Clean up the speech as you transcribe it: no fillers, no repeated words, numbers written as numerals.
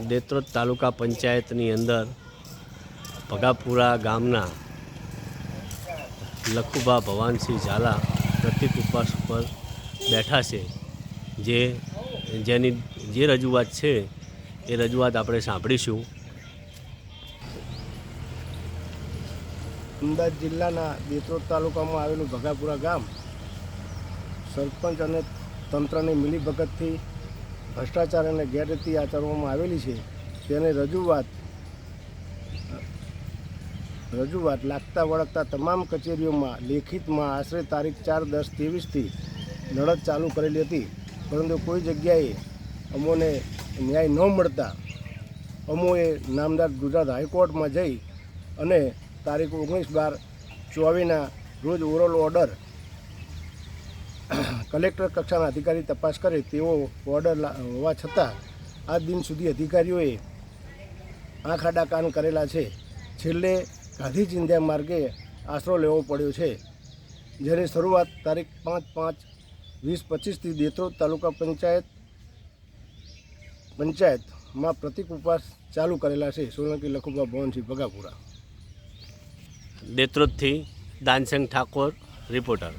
દેત્રોદ તાલુકા પંચાયતની અંદર ભગાપુરા ગામના લખુભા ભવાનસિંહ ઝાલા પ્રતિક ઉપવાસ પર બેઠા છે, જેની જે રજૂઆત છે એ રજૂઆત આપણે સાંભળીશું. અમદાવાદ જિલ્લાના દેત્રોદ તાલુકામાં આવેલું ભગાપુરા ગામ સરપંચ અને તંત્રની મિલીભગતથી ભ્રષ્ટાચાર અને ગેરરીતિ આચરવામાં આવેલી છે. તેને રજૂઆત લાગતા વળગતા તમામ કચેરીઓમાં લેખિતમાં આશરે તારીખ 4/10/23થી લડત ચાલુ કરેલી હતી, પરંતુ કોઈ જગ્યાએ અમોને ન્યાય ન મળતા અમોએ નામદાર ગુજરાત હાઈકોર્ટમાં જઈ અને તારીખ 19/12/24ના રોજ ઓરલ ઓર્ડર કલેક્ટર કક્ષાના અધિકારી તપાસ કરે તેવો ઓર્ડર હોવા છતાં આજ દિન સુધી અધિકારીઓએ આંખ આડા કાન કરેલા છે. છેલ્લે ગાંધી ચિંધ્યા માર્ગે આશરો લેવો પડ્યો છે, જેની શરૂઆત તારીખ 5/5/2025થી દેત્રોદ તાલુકા પંચાયતમાં પ્રતિક ઉપવાસ ચાલુ કરેલા છે. સોલંકી લખુભા ભવાનસિંહ ભગાપુરા. દેત્રોદથી દાનસંગ ઠાકોર, રિપોર્ટર.